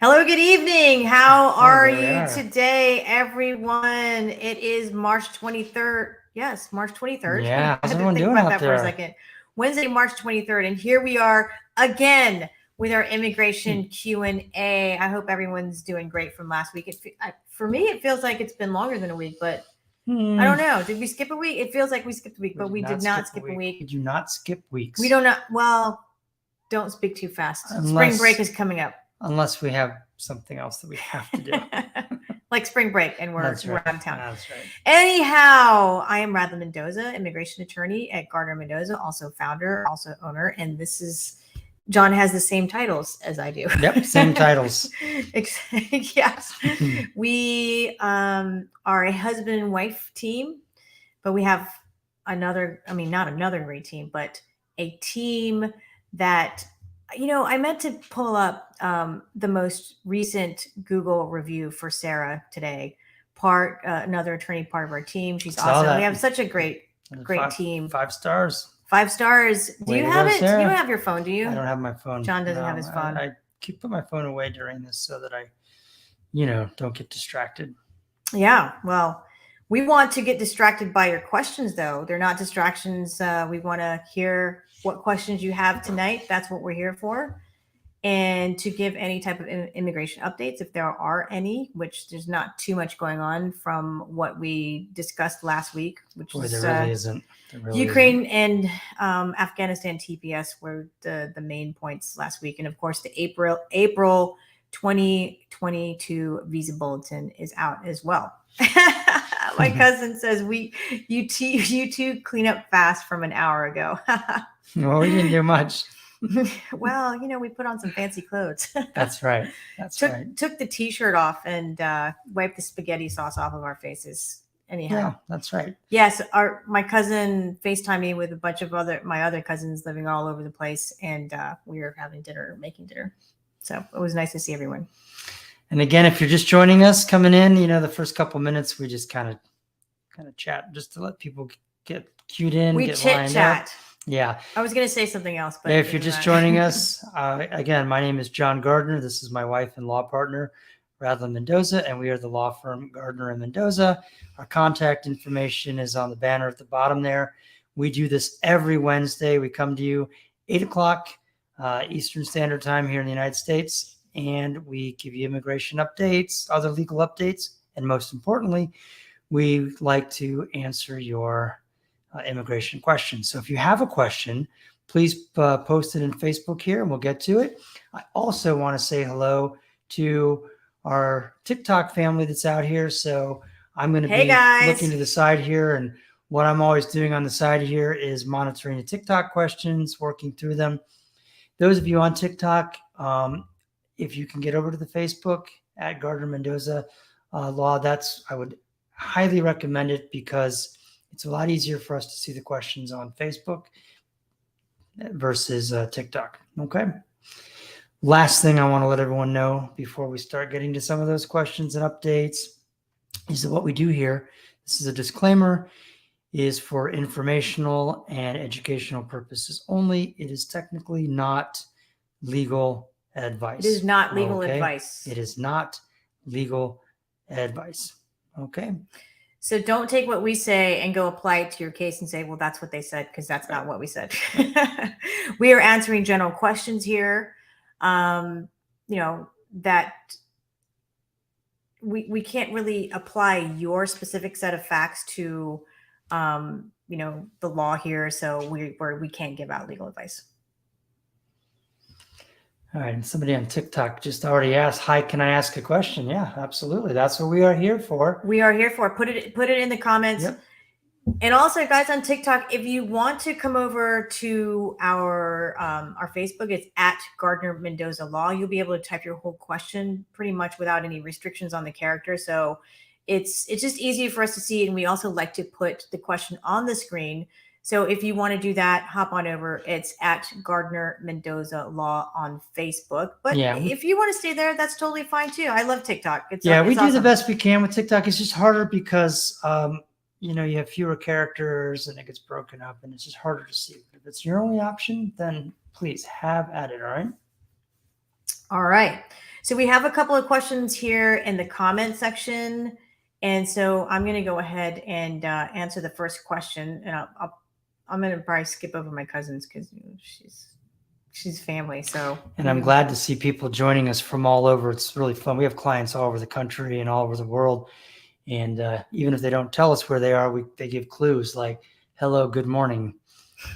Hello, good evening. How are there we you are. today, everyone? It is March 23rd. Yes, March 23rd. Yeah, I how's had to everyone think doing about out that for a there? second. Wednesday, March 23rd, and here we are again with our immigration Q&A. I hope everyone's doing great from last week. For me, it feels like it's been longer than a week, but I don't know. Did we skip a week? It feels like we skipped a week, but we did not skip a week. We do not skip weeks. We don't know. Well, don't speak too fast. Spring break is coming up. Unless we have something else that we have to do. Like spring break, and we're out of town. That's right. Anyhow, I am Radla Mendoza, immigration attorney at Gardner Mendoza, also founder, also owner, and this is John has the same titles as I do. Yep, same titles. Yes. We are a husband and wife team, but we have not another great team, but a team that, I meant to pull up the most recent Google review for Sarah today. Another attorney, part of our team. She's awesome. We have such a great team. 5 stars. 5 stars. Do you have it? Sarah. You don't have your phone, do you? I don't have my phone. John doesn't have his phone. I put my phone away during this so that I, don't get distracted. Yeah, well, we want to get distracted by your questions, though. They're not distractions. We want to hear what questions you have tonight. That's what we're here for. And to give any type of immigration updates, if there are any, which there's not too much going on from what we discussed last week, which is there really isn't. Ukraine and Afghanistan TPS were the main points last week. And of course, the April 2022 visa bulletin is out as well. My cousin says you two clean up fast from an hour ago. Well, we didn't do much. Well, we put on some fancy clothes. That's right. Took the t-shirt off and wiped the spaghetti sauce off of our faces. Anyhow. Yeah, that's right. Yes, my cousin FaceTimed me with a bunch of my other cousins living all over the place, and we were making dinner. So it was nice to see everyone. And again, if you're just joining us, coming in, the first couple minutes we just kind of chat just to let people get cued in. We chit chat. Yeah. I was going to say something else, but if you're just joining us, again, my name is John Gardner. This is my wife and law partner, Radla Mendoza, and we are the law firm Gardner and Mendoza. Our contact information is on the banner at the bottom there. We do this every Wednesday. We come to you 8 o'clock Eastern Standard Time here in the United States, and we give you immigration updates, other legal updates, and most importantly, we like to answer your immigration questions. So if you have a question, please post it in Facebook here and we'll get to it. I also want to say hello to our TikTok family that's out here. So I'm going to be looking to the side here, and what I'm always doing on the side here is monitoring the TikTok questions, working through them. Those of you on TikTok, if you can get over to the Facebook at Gardner Mendoza Law, I would highly recommend it because it's a lot easier for us to see the questions on Facebook versus TikTok. Okay. Last thing I want to let everyone know before we start getting to some of those questions and updates is that what we do here, this is a disclaimer, is for informational and educational purposes only. It is technically not legal advice. It is not legal advice. It is not legal advice. Okay. So don't take what we say and go apply it to your case and say, well, that's what they said, because that's not what we said. We are answering general questions here. That we can't really apply your specific set of facts to, the law here. So we can't give out legal advice. All right. And somebody on TikTok just already asked, hi, can I ask a question? Yeah, absolutely. That's what we are here for. We are here for. Put it in the comments. Yep. And also, guys, on TikTok, if you want to come over to our Facebook, it's at Gardner Mendoza Law. You'll be able to type your whole question pretty much without any restrictions on the character. So it's just easier for us to see. And we also like to put the question on the screen. So if you want to do that, hop on over. It's at Gardner Mendoza Law on Facebook. But if you want to stay there, that's totally fine too. I love TikTok. We do the best we can with TikTok. It's just harder because, you have fewer characters and it gets broken up and it's just harder to see. But if it's your only option, then please have at it. All right. All right. So we have a couple of questions here in the comment section. And so I'm going to go ahead and answer the first question. And I'm going to probably skip over my cousins because she's family. So, and I'm glad to see people joining us from all over. It's really fun. We have clients all over the country and all over the world. And even if they don't tell us where they are, they give clues like, hello, good morning.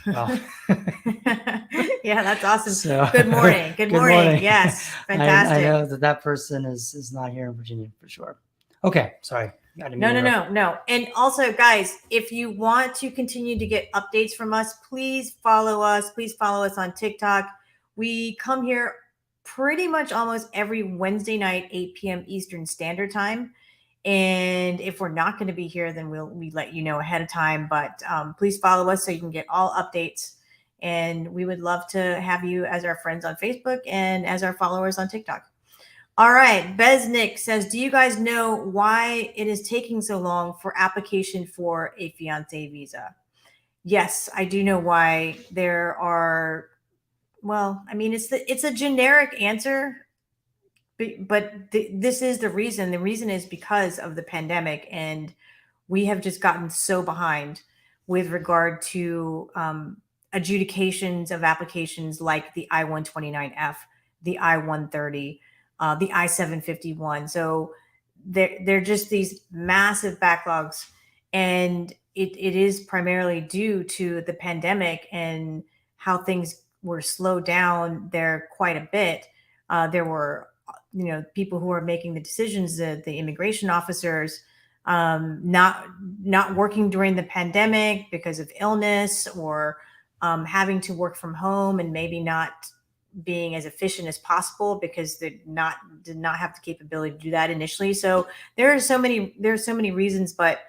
Well, yeah, that's awesome. So, good morning. Good morning. Yes. Fantastic. I know that person is not here in Virginia for sure. Okay. Sorry. No. And also, guys, if you want to continue to get updates from us, please follow us. Please follow us on TikTok. We come here pretty much almost every Wednesday night, 8 p.m. Eastern Standard Time. And if we're not going to be here, then we let you know ahead of time. But please follow us so you can get all updates. And we would love to have you as our friends on Facebook and as our followers on TikTok. All right. Besnick says, do you guys know why it is taking so long for application for a fiance visa? Yes, I do know why. There are, well, I mean, it's a generic answer, but this is the reason. The reason is because of the pandemic, and we have just gotten so behind with regard to adjudications of applications like the I-129F, the I-130, the I-751. So they're just these massive backlogs, and it is primarily due to the pandemic and how things were slowed down there quite a bit. There were, people who were making the decisions, the immigration officers, not working during the pandemic because of illness, or having to work from home and maybe not being as efficient as possible because they did not have the capability to do that initially. So there are so many reasons, but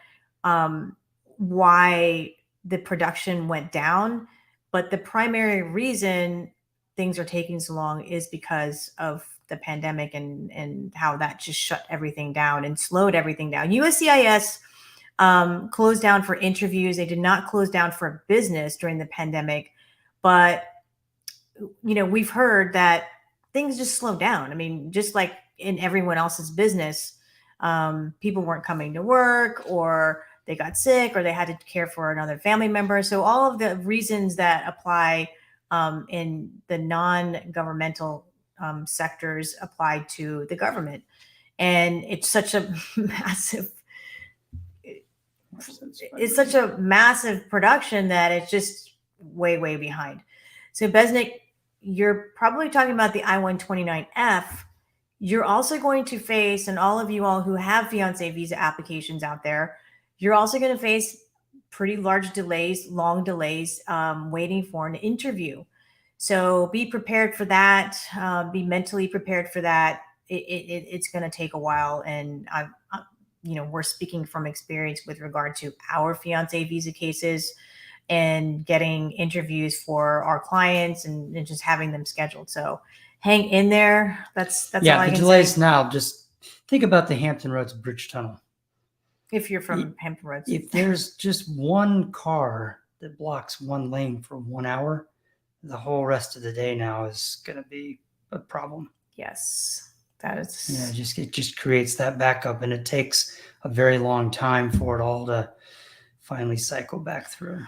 why the production went down. But the primary reason things are taking so long is because of the pandemic and how that just shut everything down and slowed everything down. USCIS closed down for interviews. They did not close down for business during the pandemic, but we've heard that things just slowed down. I mean, just like in everyone else's business, people weren't coming to work, or they got sick, or they had to care for another family member. So all of the reasons that apply in the non-governmental sectors apply to the government. And it's such a massive production that it's just way, way behind. So Besnick, you're probably talking about the I-129F. You're also going to face, and all of you all who have fiance visa applications out there, you're also going to face pretty large delays, long delays, waiting for an interview. So be prepared for that. Be mentally prepared for that. It's going to take a while. And we're speaking from experience with regard to our fiance visa cases and getting interviews for our clients and just having them scheduled. So hang in there. That's all I can say. The delays now, just think about the Hampton Roads Bridge Tunnel. If you're from Hampton Roads. If there's just one car that blocks one lane for 1 hour, the whole rest of the day now is going to be a problem. Yes, that is. It just creates that backup, and it takes a very long time for it all to finally cycle back through.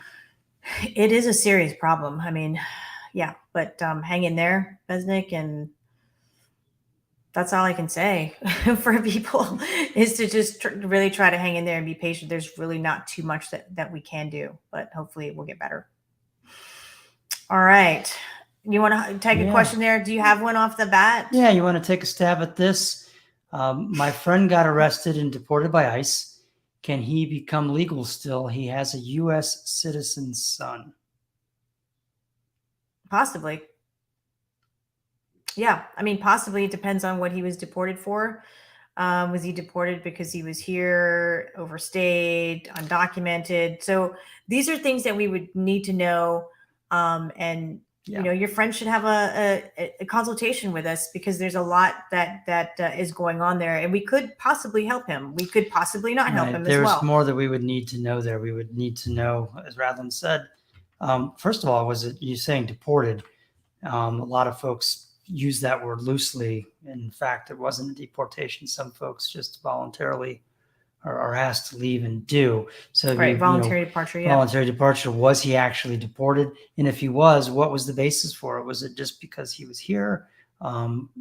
It is a serious problem. I mean, yeah, but hang in there, Besnick, and that's all I can say for people is to just really try to hang in there and be patient. There's really not too much that we can do, but hopefully it will get better. All right. You want to take a question there? Do you have one off the bat? Yeah, you want to take a stab at this? My friend got arrested and deported by ICE. Can he become legal still? He has a U.S. citizen's son. Possibly. Yeah, I mean, possibly. It depends on what he was deported for. Was he deported because he was here, overstayed, undocumented? So these are things that we would need to know. Your friend should have a consultation with us, because there's a lot that is going on there, and we could possibly help him. We could possibly not help him as well. There's more that we would need to know there. We would need to know, as Radlin said, first of all, was it you saying deported? A lot of folks use that word loosely. In fact, it wasn't a deportation. Some folks just voluntarily are asked to leave and do. So Right, voluntary departure. Yeah. voluntary departure. Was he actually deported? And if he was, what was the basis for it? Was it just because he was here?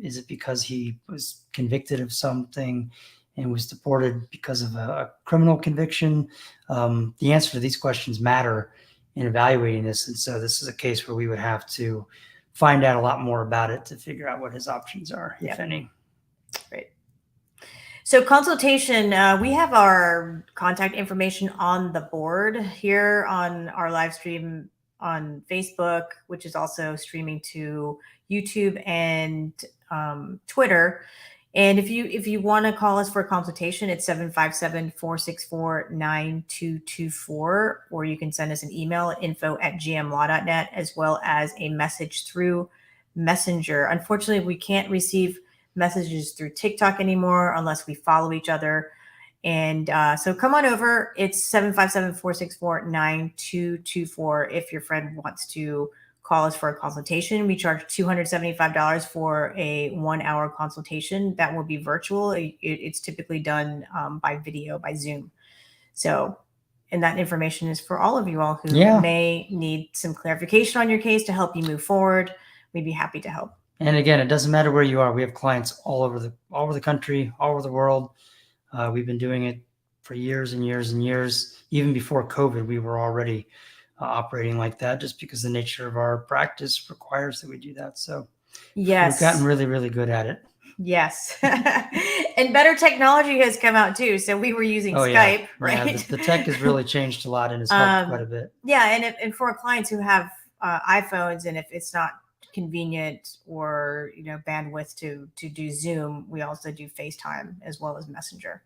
Is it because he was convicted of something and was deported because of a criminal conviction? The answer to these questions matter in evaluating this. And so this is a case where we would have to find out a lot more about it to figure out what his options are, if any. Great. So consultation, we have our contact information on the board here on our live stream on Facebook, which is also streaming to YouTube and Twitter. And if you want to call us for a consultation, it's 757-464-9224, or you can send us an email at info@gmlaw.net, as well as a message through Messenger. Unfortunately, we can't receive messages through TikTok anymore unless we follow each other. And so come on over. It's 757-464-9224 if your friend wants to call us for a consultation. We charge $275 for a 1-hour consultation. That will be virtual. It's typically done by video, by Zoom. So, and that information is for all of you all who may need some clarification on your case to help you move forward. We'd be happy to help. And again, it doesn't matter where you are. We have clients all over the country, all over the world. We've been doing it for years and years and years. Even before COVID, we were already operating like that, just because the nature of our practice requires that we do that. So yes, we've gotten really, really good at it. Yes. And better technology has come out too. So we were using Skype, right? Yeah, the tech has really changed a lot and has helped quite a bit. Yeah. And for clients who have iPhones, and if it's not convenient or bandwidth to do Zoom, we also do FaceTime as well as Messenger.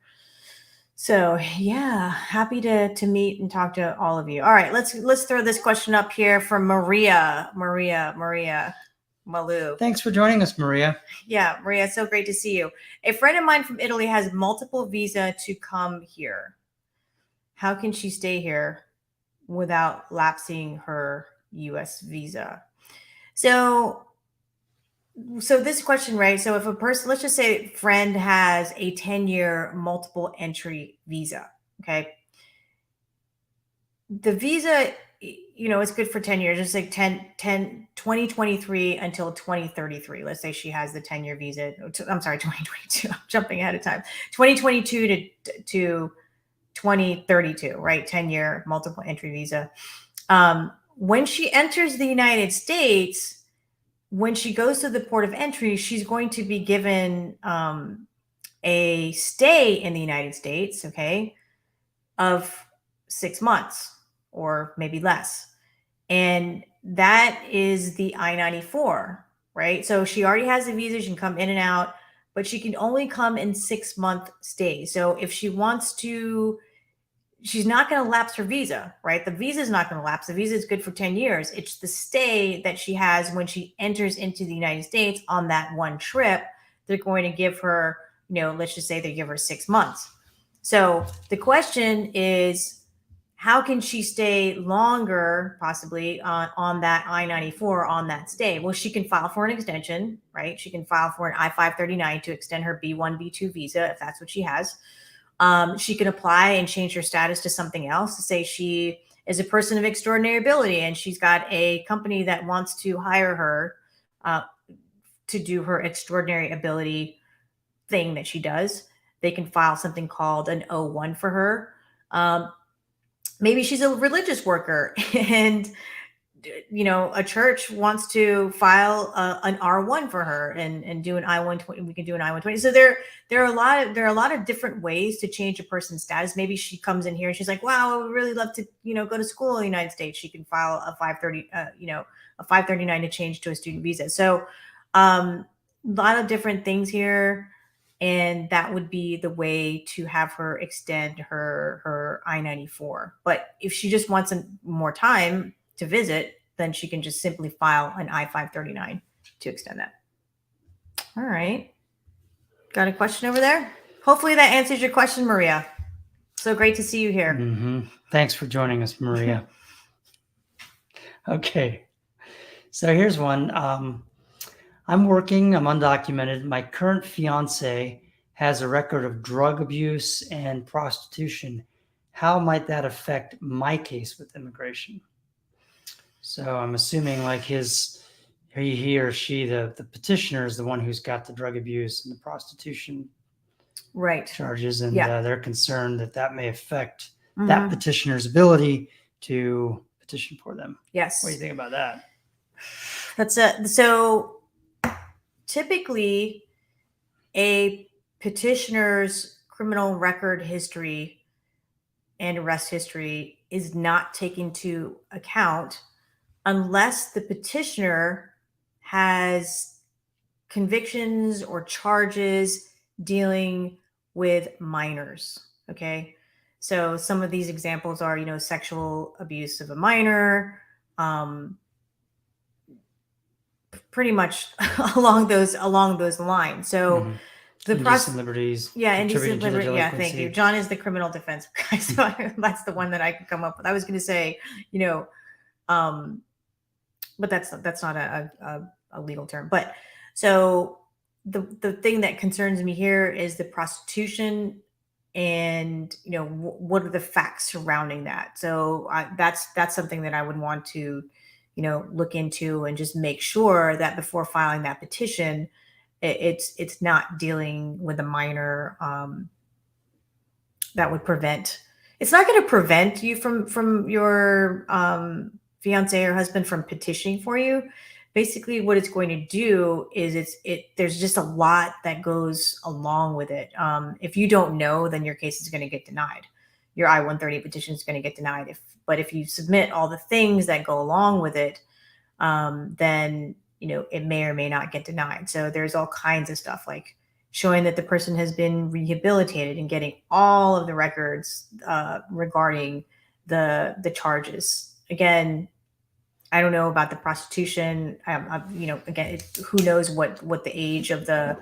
So yeah, happy to meet and talk to all of you. All right, let's throw this question up here from Maria Malou. Thanks for joining us, Maria. Yeah, Maria, so great to see you. A friend of mine from Italy has multiple visa to come here. How can she stay here without lapsing her US visa? So this question, right? So if a person, let's just say friend has a 10-year multiple entry visa, okay? The visa, it's good for 10 years, just like 2023 until 2033. Let's say she has the 10-year visa. I'm sorry, 2022. I'm jumping ahead of time. 2022 to 2032, right? 10-year multiple entry visa. When she enters the United States, when she goes to the port of entry, she's going to be given a stay in the United States, okay, of 6 months or maybe less. And that is the I-94, right? So she already has a visa. She can come in and out, but she can only come in 6-month stays. So if she wants to, she's not going to lapse her visa, right? The visa is not going to lapse. The visa is good for 10 years. It's the stay that she has when she enters into the United States on that one trip. They're going to give her, let's just say they give her 6 months. So the question is, how can she stay longer, possibly on that I-94, on that stay? Well, she can file for an extension, right? She can file for an I-539 to extend her B1, B2 visa, if that's what she has. She can apply and change her status to something else, to say she is a person of extraordinary ability and she's got a company that wants to hire her to do her extraordinary ability thing that she does. They can file something called an O1 for her. Maybe she's a religious worker and a church wants to file an R1 for her and do an I-120. We can do an I-120. So there are a lot of different ways to change a person's status. Maybe she comes in here and she's like, wow, I would really love to, go to school in the United States. She can file a 539 to change to a student visa. So a lot of different things here. And that would be the way to have her extend her I-94. But if she just wants some more time to visit, then she can just simply file an I-539 to extend that. All right. Got a question over there? Hopefully that answers your question, Maria. So great to see you here. Mm-hmm. Thanks for joining us, Maria. Okay. So here's one. I'm working, I'm undocumented. My current fiance has a record of drug abuse and prostitution. How might that affect my case with immigration? So I'm assuming like he or she, the petitioner is the one who's got the drug abuse and the prostitution Right. charges, and Yeah. they're concerned that that may affect that Mhm. petitioner's ability to petition for them. Yes. What do you think about that? That's it. So typically, a petitioner's criminal record history and arrest history is not taken into account unless the petitioner has convictions or charges dealing with minors. Okay. So some of these examples are, sexual abuse of a minor, pretty much along those lines. So Mhm. the Indecent liberties, yeah, contributing indecent to the liberty. Yeah, thank you. delinquency. John is the criminal defense guy, so that's the one that I could come up with. I was going to say, um, but that's not a legal term. But so the thing that concerns me here is the prostitution, and what are the facts surrounding that. So that's something that I would want to look into and just make sure that before filing that petition, it's not dealing with a minor, that would prevent. It's not going to prevent you from your fiance or husband from petitioning for you. Basically, what it's going to do is there's just a lot that goes along with it. If you don't know, then your case is going to get denied. Your I-130 petition is going to get denied. But if you submit all the things that go along with it, then it may or may not get denied. So there's all kinds of stuff like showing that the person has been rehabilitated and getting all of the records regarding the charges. Again, I don't know about the prostitution. Again, who knows what the age of the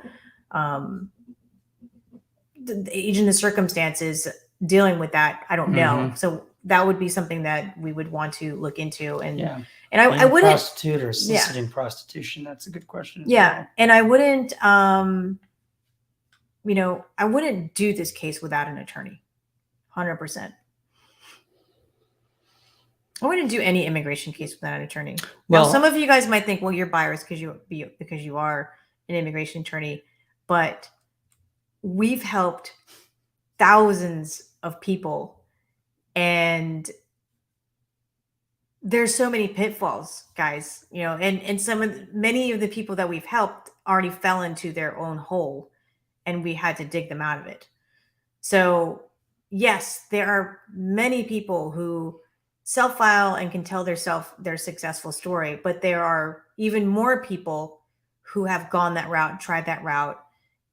age and the circumstances dealing with that. I don't know. Mhm. So that would be something that we would want to look into. And Yeah. and I wouldn't prostitute or soliciting prostitution. That's a good question. Yeah, and I wouldn't I wouldn't do this case without an attorney. 100%. I wouldn't do any immigration case without an attorney. Well, some of you guys might think, well, you're biased because you are an immigration attorney, but we've helped thousands of people, and there's so many pitfalls, guys, and many of the people that we've helped already fell into their own hole, and we had to dig them out of it. So yes, there are many people who self-file and can tell their successful story, but there are even more people who have gone that route, tried that route,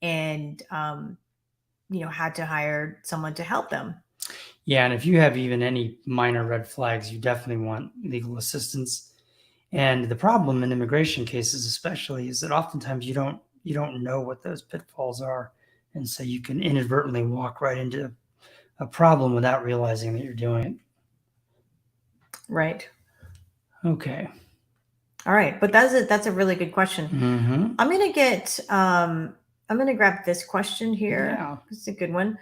and had to hire someone to help them. Yeah, and if you have even any minor red flags, you definitely want legal assistance. And the problem in immigration cases, especially, is that oftentimes you don't know what those pitfalls are, and so you can inadvertently walk right into a problem without realizing that you're doing it. Right. Okay. All right, but that's a really good question. Mm-hmm. I'm gonna grab this question here. Yeah. It's a good one.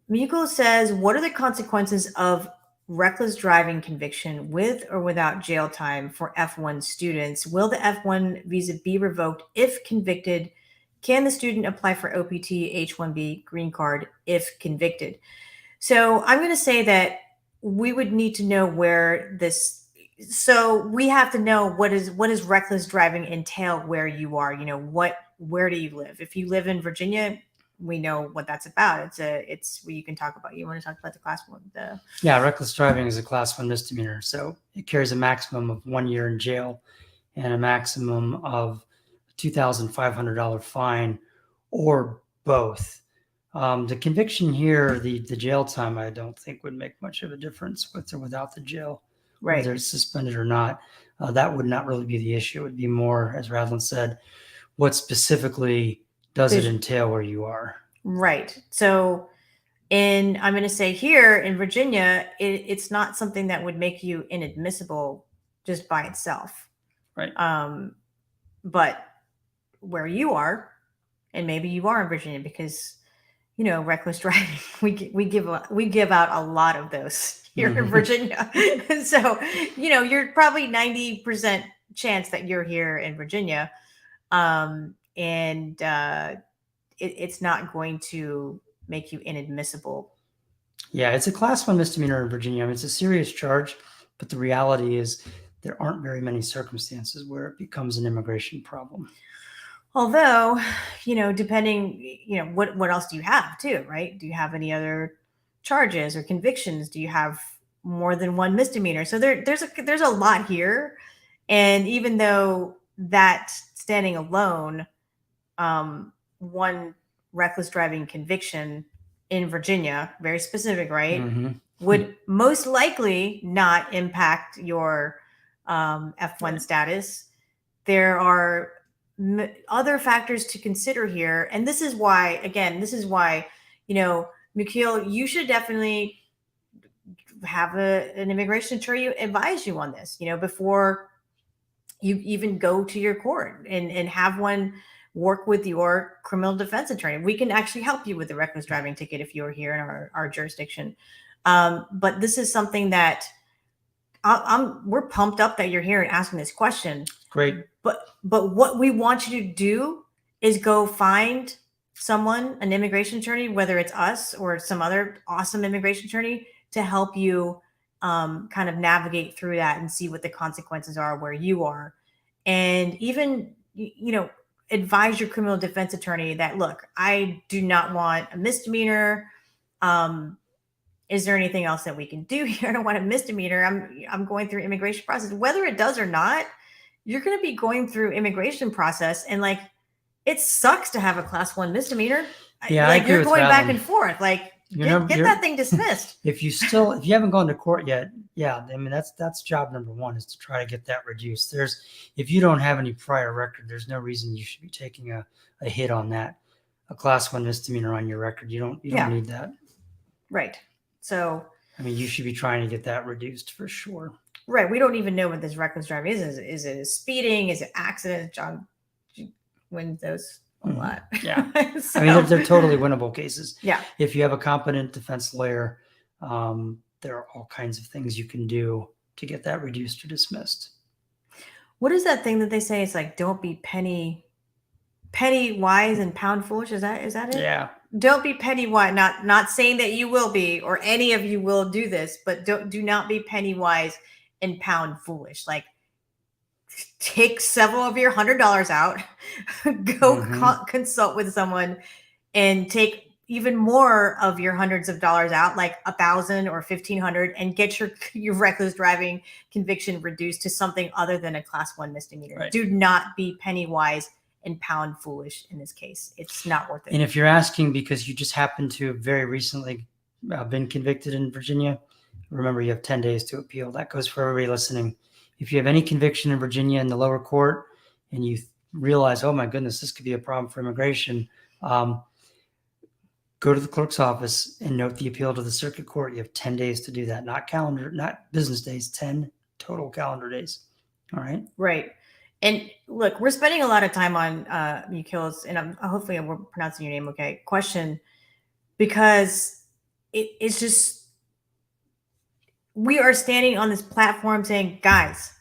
Miko says, what are the consequences of reckless driving conviction with or without jail time for F1 students? Will the F1 visa be revoked if convicted? Can the student apply for OPT H-1B green card if convicted? So I'm going to say that we would need to know where this. So we have to know what is reckless driving entail where you are. Where do you live? If you live in Virginia, we know what that's about. It's what you can talk about. You want to talk about the class one? Yeah, reckless driving is a class 1 misdemeanor, so it carries a maximum of 1 year in jail and a maximum of $2,500 fine, or both. The conviction here, the jail time, I don't think would make much of a difference with or without the jail, Right. whether it's suspended or not. That would not really be the issue. It would be more, as Radlin said, what specifically does it entail where you are? Right. So I'm going to say here in Virginia, it's not something that would make you inadmissible just by itself. Right. But where you are, and maybe you are in Virginia, because reckless driving, we give out a lot of those here in Virginia. So you're probably 90% chance that you're here in Virginia, and it's not going to make you inadmissible. Yeah, it's a class 1 misdemeanor in Virginia. I mean, it's a serious charge, but the reality is there aren't very many circumstances where it becomes an immigration problem. Although, depending, what else do you have too, right? Do you have any other charges or convictions? Do you have more than one misdemeanor? So there's a lot here. And even though that standing alone, one reckless driving conviction in Virginia, very specific, right, would most likely not impact your F1 status. There are other factors to consider here. And this is why, Mikhail, you should definitely have an immigration attorney advise you on this, before you even go to your court, and have one work with your criminal defense attorney. We can actually help you with the reckless driving ticket if you're here in our jurisdiction. But this is something that we're pumped up that you're here and asking this question. Great. But what we want you to do is go find someone, an immigration attorney, whether it's us or some other awesome immigration attorney, to help you kind of navigate through that and see what the consequences are where you are. And even, advise your criminal defense attorney that, look, I do not want a misdemeanor. Is there anything else that we can do here? I don't want a misdemeanor. I'm going through immigration process. Whether it does or not, you're going to be going through immigration process, and like, it sucks to have a class 1 misdemeanor. Yeah, like, I agree you're with going back Madeline. and forth. Like, You're get that thing dismissed. If you haven't gone to court yet, yeah, I mean, that's job number 1, is to try to get that reduced. If you don't have any prior record, there's no reason you should be taking a hit on that. A class 1 misdemeanor on your record, you don't need that. Right. So, I mean, you should be trying to get that reduced for sure. Right. We don't even know what this reckless driving is. Is it speeding? Is it accident? John wins those a lot. Yeah. So, I mean, they're totally winnable cases. Yeah. If you have a competent defense lawyer, there are all kinds of things you can do to get that reduced or dismissed. What is that thing that they say? It's like, don't be penny wise and pound foolish. Is that it? Yeah. Don't be penny wise. Not saying that you will be, or any of you will do this, but do not be penny wise and pound foolish. Like, take several of your $100 out, go consult with someone, and take even more of your hundreds of dollars out, like $1,000 or $1,500, and get your reckless driving conviction reduced to something other than a class 1 misdemeanor. Right. Do not be penny wise and pound foolish in this case. It's not worth it. And if you're asking because you just happen to have very recently been convicted in Virginia, remember you have 10 days to appeal. That goes for everybody listening. If you have any conviction in Virginia in the lower court and you realize, oh my goodness, this could be a problem for immigration, go to the clerk's office and note the appeal to the circuit court. You have 10 days to do that, not business days, 10 total calendar days. All right. Right. And look, we're spending a lot of time on Mikhail's, and hopefully we're pronouncing your name okay, question, because it's just, we are standing on this platform saying, guys,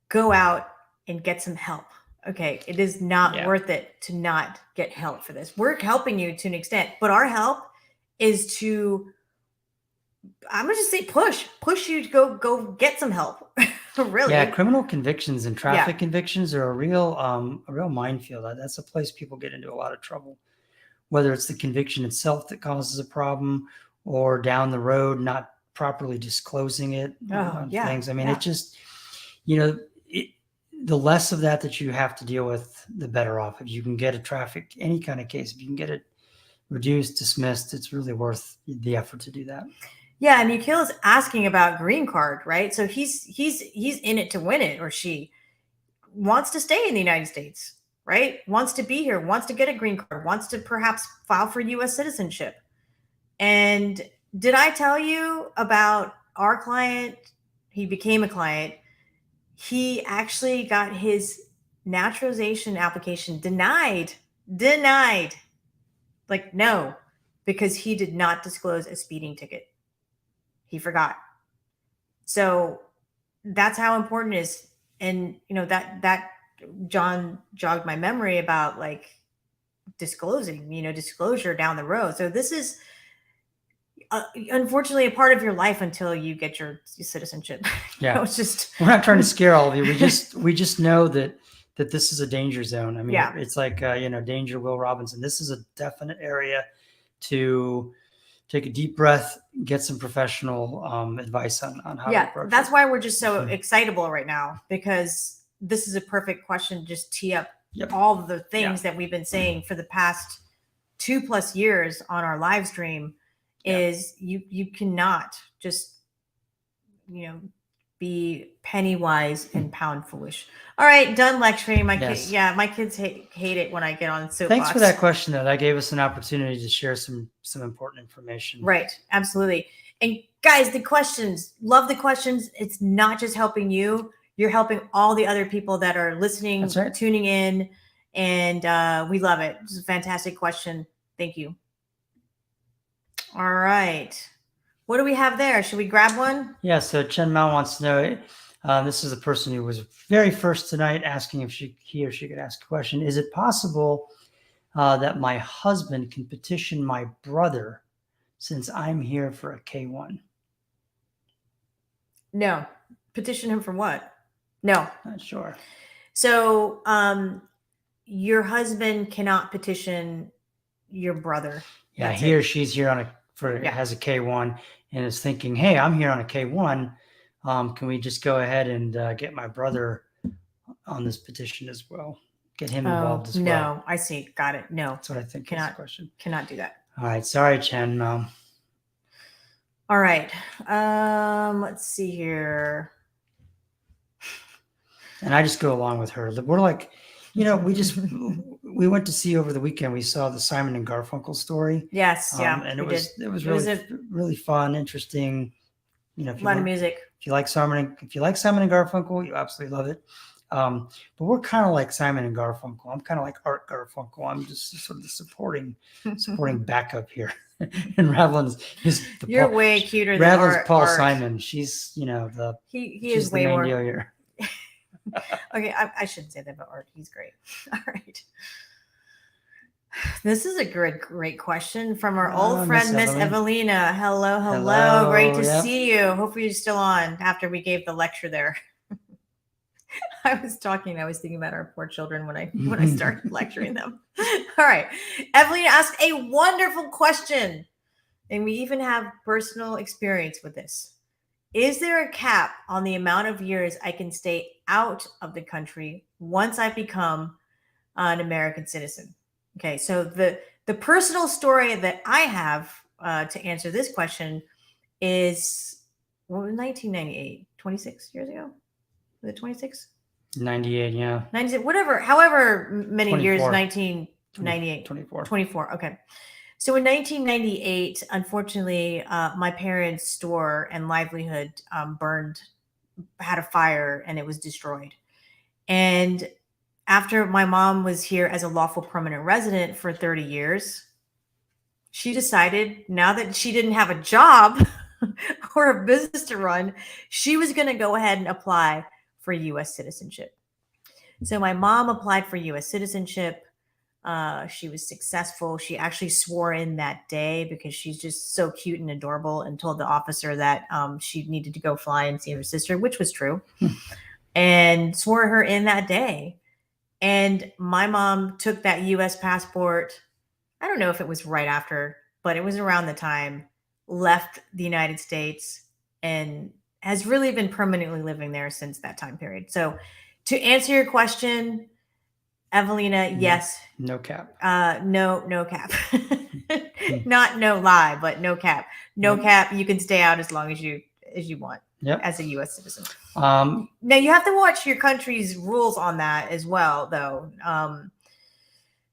go out and get some help. Okay, it is not worth it to not get help for this. We're helping you to an extent, but our help is to, I'm gonna just say, push you to go get some help. Really. Yeah, criminal convictions and traffic convictions are a real minefield. That's a place people get into a lot of trouble. Whether it's the conviction itself that causes a problem, or down the road not properly disclosing it, things. I mean, it just, the less of that you have to deal with, the better off. If you can get any kind of case, if you can get it reduced, dismissed, it's really worth the effort to do that. Yeah, and Mikhail is asking about green card, right? So he's in it to win it, or she wants to stay in the United States, right? Wants to be here, wants to get a green card, wants to perhaps file for U.S. citizenship. And did I tell you about our client? He became a client. He actually got his naturalization application denied. Like, no, because he did not disclose a speeding ticket. He forgot. So that's how important it is. And, that John jogged my memory about like disclosing, disclosure down the road. So this is unfortunately a part of your life until you get your citizenship. Yeah. It's just, we're not trying to scare all of you. We just know that this is a danger zone. I mean, Yeah. it's like, danger, Will Robinson. This is a definite area to take a deep breath, get some professional advice on how to approach that's it. why we're just so Mhm. excitable right now, because this is a perfect question to just tee up Yep. all of the things that we've been saying for the past 2+ years on our live stream. Is you cannot just be penny wise and pound foolish. All right, done lecturing. My kids hate it when I get on soapbox. Thanks for that question, though. That gave us an opportunity to share some important information. Right, absolutely. And guys, the questions, love the questions. It's not just helping you; you're helping all the other people that are listening, That's right. tuning in, and we love it. It's a fantastic question. Thank you. All right. What do we have there? Should we grab one? Yeah, so Chen Mao wants to know, this is the person who was very first tonight asking if he or she could ask a question. Is it possible that my husband can petition my brother since I'm here for a K-1? No. Petition him for what? No. Not sure. So your husband cannot petition your brother. Yeah, he or she's here has a K-1 and is thinking, hey, I'm here on a K-1. Can we just go ahead and get my brother on this petition as well? Get him involved as well. No, I see. Got it. No. That's what I think is the question. Cannot do that. All right. Sorry, Chen. All right. Let's see here. And I just go along with her. We're like, we went to see over the weekend. We saw the Simon and Garfunkel story. Yes, and it was really fun, interesting. A lot of music. If you like Simon and Garfunkel, you absolutely love it. But we're kind of like Simon and Garfunkel. I'm kind of like Art Garfunkel. I'm just sort of the supporting backup here. And Ravelin's way cuter than Ravelin's Paul Art. Simon. She's he is way more. Here. Okay, I shouldn't say that about Art. He's great. All right. This is a great question from our old friend, Miss Evelina. Hello. Great to see you. Hopefully you're still on after we gave the lecture there. I was thinking about our poor children when I started lecturing them. All right. Evelina asked a wonderful question, and we even have personal experience with this. Is there a cap on the amount of years I can stay out of the country once I become an American citizen? Okay, so the personal story that I have to answer this question is 1998, 26 years ago. Was it 26? 98, yeah. 96, however many 24. years, 1998. 24, okay. So in 1998, unfortunately, my parents' store and livelihood had a fire, and it was destroyed. And after my mom was here as a lawful permanent resident for 30 years, she decided now that she didn't have a job or a business to run, she was going to go ahead and apply for U.S. citizenship. So my mom applied for U.S. citizenship. She was successful. She actually swore in that day because she's just so cute and adorable, and told the officer that she needed to go fly and see her sister, which was true, and swore her in that day. And my mom took that U.S. passport. I don't know if it was right after, but it was around the time, left the United States, and has really been permanently living there since that time period. So to answer your question, Evelina, yes. No cap. No cap. Not no lie, but no cap. No cap. You can stay out as long as you want. Yep. As a U.S. citizen. Now you have to watch your country's rules on that as well, though.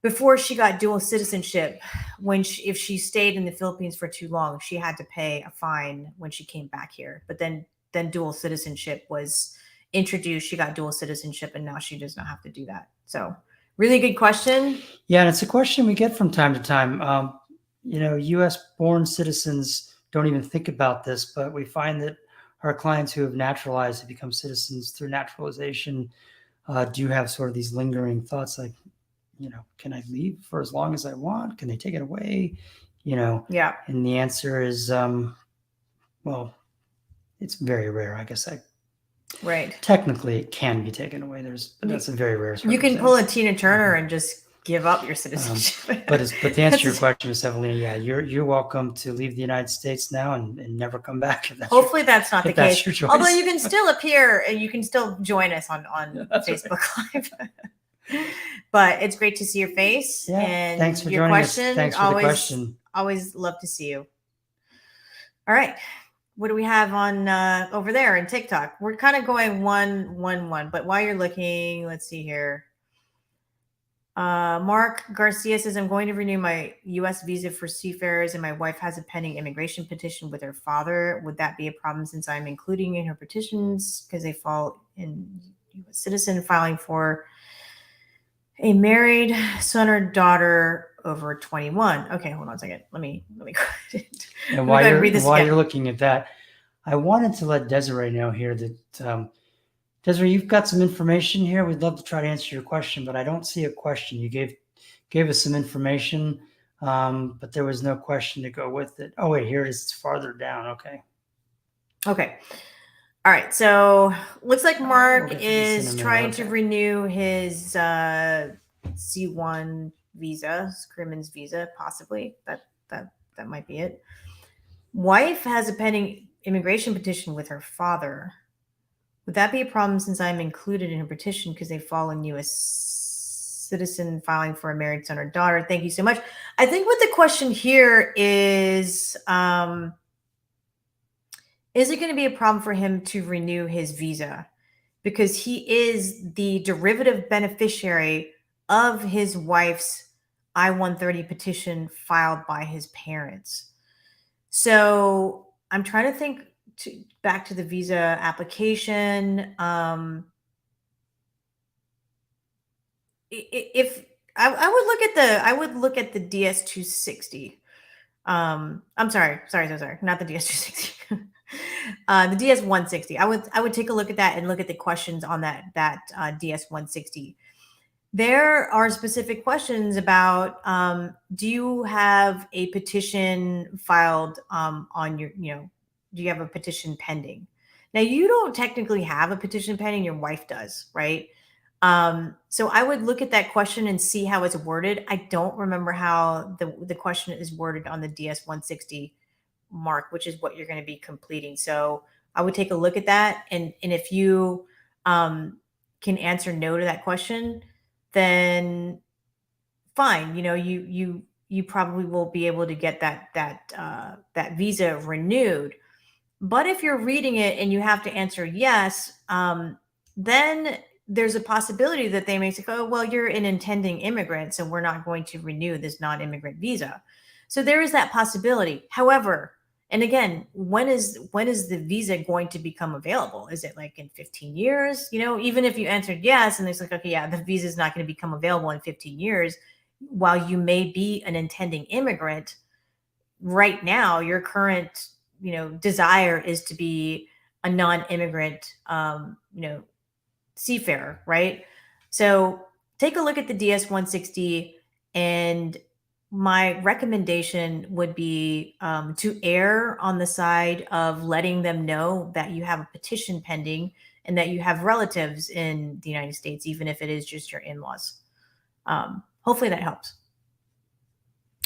Before she got dual citizenship, if she stayed in the Philippines for too long, she had to pay a fine when she came back here. But then dual citizenship was introduced, she got dual citizenship, and now she does not have to do that. So really good question. Yeah, and it's a question we get from time to time. U.S. born citizens don't even think about this, but we find that our clients who have naturalized, who become citizens through naturalization, do have sort of these lingering thoughts like, can I leave for as long as I want? Can they take it away? Yeah. And the answer is, well, it's very rare. I guess Right. technically it can be taken away. But that's a very rare You can pull a Tina Turner Mhm. and just give up your citizenship. But to answer your question, Miss Evelina, yeah, you're welcome to leave the United States now and never come back. If that's Hopefully that's not the if that's case. your choice. Although you can still appear and you can still join us on That's Facebook Live. But it's great to see your face. Yeah, and thanks for your joining us. question. Thanks for the question. Always love to see you. All right. What do we have on over there in TikTok? We're kind of going 1-1-1, but while you're looking, let's see here. Mark Garcia says, I'm going to renew my U.S. visa for seafarers, and my wife has a pending immigration petition with her father. Would that be a problem since I'm including in her petitions because they fall in U.S. citizen filing for a married son or daughter over 21? Okay, hold on a second. Let me And while you're looking at that, I wanted to let Desiree know here that Desiree, you've got some information here. We'd love to try to answer your question, but I don't see a question. You gave us some information, but there was no question to go with it. Oh wait, here it is. It's farther down. Okay. Okay. All right. So looks like Mark is trying to Okay. renew his C1 visa, Crimmins visa, possibly. That might be it. Wife has a pending immigration petition with her father. Would that be a problem since I'm included in her petition because they fall in U.S. citizen filing for a married son or daughter? Thank you so much. I think what the question here is it going to be a problem for him to renew his visa? Because he is the derivative beneficiary of his wife's I-130 petition filed by his parents. So I'm trying to think back to the visa application. If I would look at the DS-260. I'm sorry, not the DS-260. The DS-160. I would take a look at that and look at the questions on that DS-160. There are specific questions about do you have a petition filed on your, do you have a petition pending? Now, you don't technically have a petition pending, your wife does, right? So I would look at that question and see how it's worded. I don't remember how the question is worded on the DS-160, Mark, which is what you're going to be completing. So I would take a look at that. And if you can answer no to that question, then fine. You probably will be able to get that visa renewed. But if you're reading it and you have to answer yes, then there's a possibility that they may say, oh, well, you're an intending immigrant, so we're not going to renew this non-immigrant visa. So there is that possibility. However, and again, when is the visa going to become available? Is it like in 15 years? Even if you answered yes, and it's like, okay, yeah, the visa is not going to become available in 15 years, while you may be an intending immigrant, right now, your current, desire is to be a non-immigrant, seafarer, right? So take a look at the DS-160, and my recommendation would be to err on the side of letting them know that you have a petition pending and that you have relatives in the United States, even if it is just your in-laws. Hopefully that helps.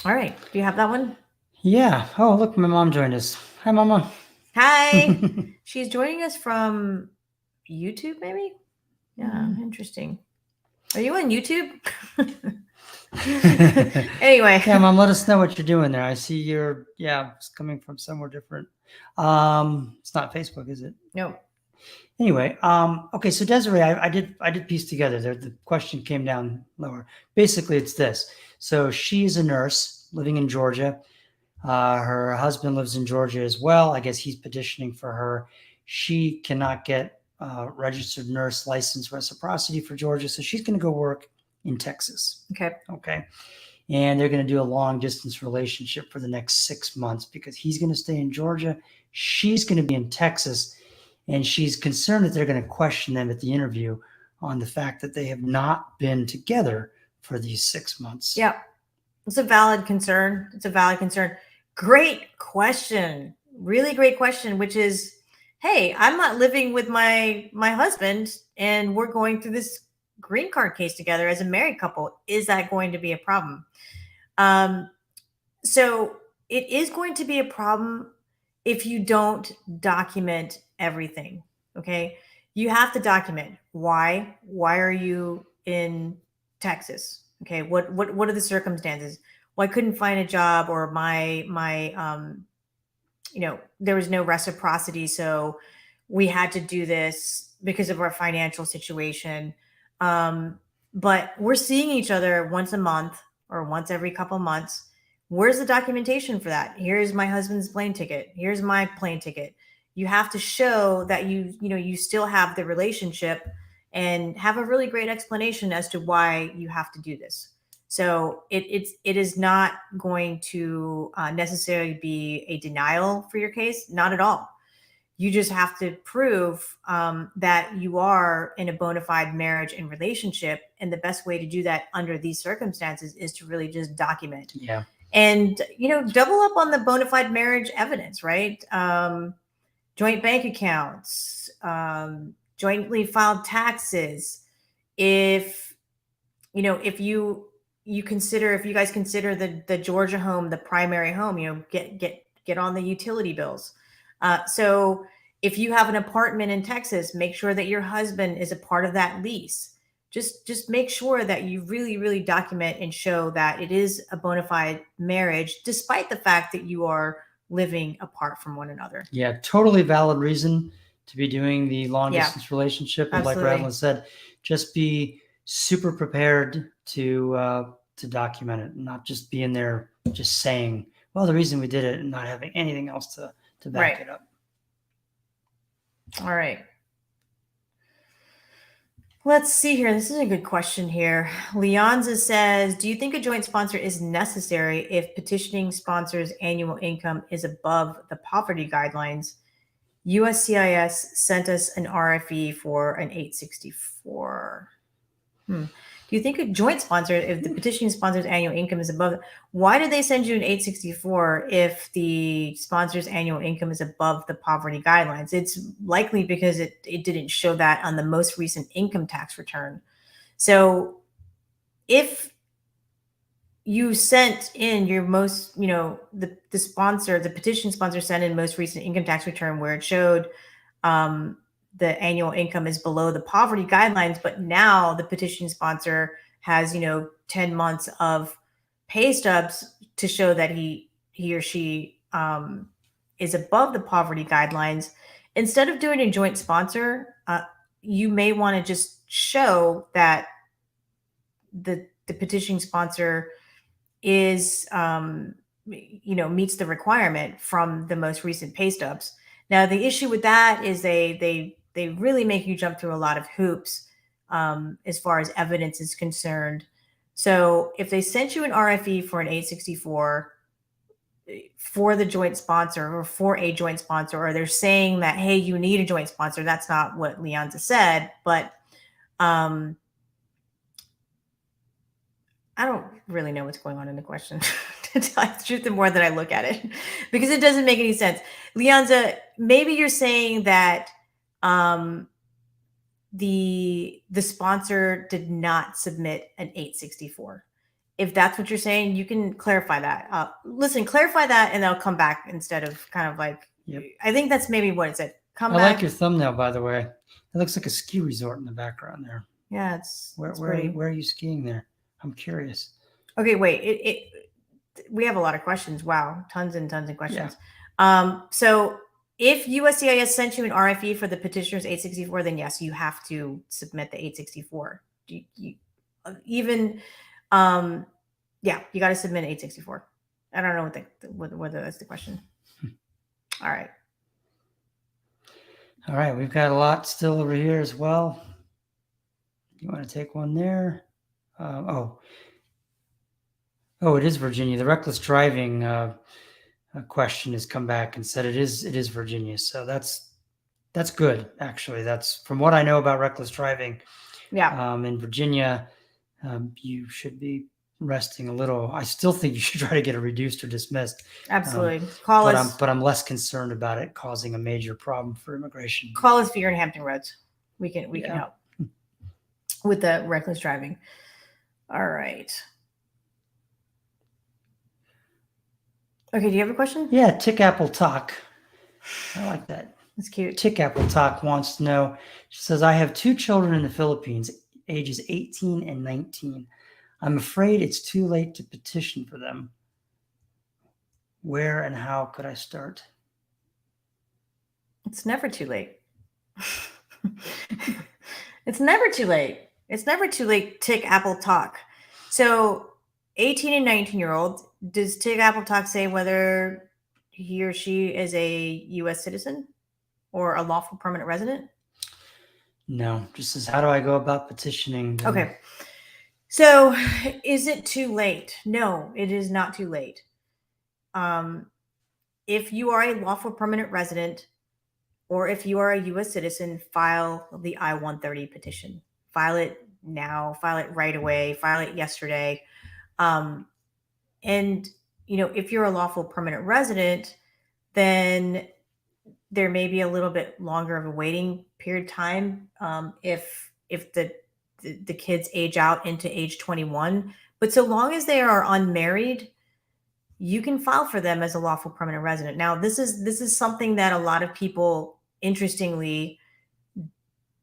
All right. Do you have that one? Yeah. Oh, look, my mom joined us. Hi, Mama. Hi. She's joining us from YouTube, maybe? Yeah, interesting. Are you on YouTube? Anyway. Yeah, Mom, let us know what you're doing there. I see it's coming from somewhere different. It's not Facebook, is it? No. Anyway, okay, so Desiree, I did piece together there. The question came down lower. Basically, it's this. So she's a nurse living in Georgia. Her husband lives in Georgia as well. I guess he's petitioning for her. She cannot get registered nurse, licensed reciprocity for Georgia. So she's going to go work in Texas. Okay. Okay. And they're going to do a long distance relationship for the next 6 months because he's going to stay in Georgia. She's going to be in Texas. And she's concerned that they're going to question them at the interview on the fact that they have not been together for these 6 months. Yeah. It's a valid concern. It's a valid concern. Great question. Really great question, which is, hey, I'm not living with my husband and we're going through this green card case together as a married couple. Is that going to be a problem? So it is going to be a problem if you don't document everything. Okay. You have to document why. Why are you in Texas? Okay. What are the circumstances? Well, I couldn't find a job, or my there was no reciprocity, so we had to do this because of our financial situation. But we're seeing each other once a month or once every couple months. Where's the documentation for that? Here's my husband's plane ticket. Here's my plane ticket. You have to show that you still have the relationship and have a really great explanation as to why you have to do this. So it is not going to necessarily be a denial for your case. Not at all. You just have to prove that you are in a bona fide marriage and relationship. And the best way to do that under these circumstances is to really just document. Yeah. And, double up on the bona fide marriage evidence, right? Joint bank accounts, jointly filed taxes. If you guys consider the Georgia home the primary home, get on the utility bills. So if you have an apartment in Texas, make sure that your husband is a part of that lease. Just make sure that you really, really document and show that it is a bona fide marriage, despite the fact that you are living apart from one another. Yeah, totally valid reason to be doing the long distance relationship. And Absolutely. like Radlin said, just be super prepared to document it, not just be in there just saying, well, the reason we did it, and not having anything else to back it up. All right. Let's see here. This is a good question here. Leonza says, do you think a joint sponsor is necessary if petitioning sponsor's annual income is above the poverty guidelines? USCIS sent us an RFE for an 864. Do you think a joint sponsor, if the petitioning sponsor's annual income is above, why did they send you an 864 if the sponsor's annual income is above the poverty guidelines? It's likely because it didn't show that on the most recent income tax return. So if you sent in your most, the petition sponsor sent in most recent income tax return where it showed the annual income is below the poverty guidelines, but now the petition sponsor has, 10 months of pay stubs to show that he or she is above the poverty guidelines. Instead of doing a joint sponsor, you may want to just show that the petition sponsor is, meets the requirement from the most recent pay stubs. Now, the issue with that is they really make you jump through a lot of hoops as far as evidence is concerned. So if they sent you an RFE for an 864 for the joint sponsor or for a joint sponsor, or they're saying that, hey, you need a joint sponsor, that's not what Leonza said, but I don't really know what's going on in the question, to tell you the truth, the more that I look at it, because it doesn't make any sense. Leonza, maybe you're saying that the sponsor did not submit an 864. If that's what you're saying, you can clarify that. Clarify that, and I'll come back instead of kind of like, Yep. I think that's maybe what it said. I like your thumbnail, by the way. It looks like a ski resort in the background there. Yeah, it's where are you skiing there? I'm curious. Okay, wait. We have a lot of questions. Wow, tons and tons of questions. Yeah. So if USCIS sent you an RFE for the petitioner's 864, then yes, you have to submit the 864. You got to submit 864. I don't know whether that's the question. All right. All right, we've got a lot still over here as well. You want to take one there? Oh, it is Virginia. The reckless driving question has come back and said it is Virginia. So that's good, actually. That's from what I know about reckless driving. Yeah, In Virginia, you should be resting a little. I still think you should try to get it reduced or dismissed. absolutely. Call us. But I'm less concerned about it causing a major problem for immigration. Call us if you're in Hampton Roads. We can Yeah. help with the reckless driving. All right. Okay, do you have a question? Yeah, Tick Apple Talk. I like that. That's cute. Tick Apple Talk wants to know. She says, I have 2 children in the Philippines, ages 18 and 19. I'm afraid it's too late to petition for them. Where and how could I start? It's never too late. It's never too late. It's never too late. Tick Apple Talk. So 18 and 19-year-old, does Tick Apple Talk say whether he or she is a U.S. citizen or a lawful permanent resident? No, just says, how do I go about petitioning? Okay. So is it too late? No, it is not too late. If you are a lawful permanent resident or if you are a U.S. citizen, file the I-130 petition. File it now, file it right away, file it yesterday. And, if you're a lawful permanent resident, then there may be a little bit longer of a waiting period time if the kids age out into age 21. But so long as they are unmarried, you can file for them as a lawful permanent resident. Now, this is something that a lot of people, interestingly,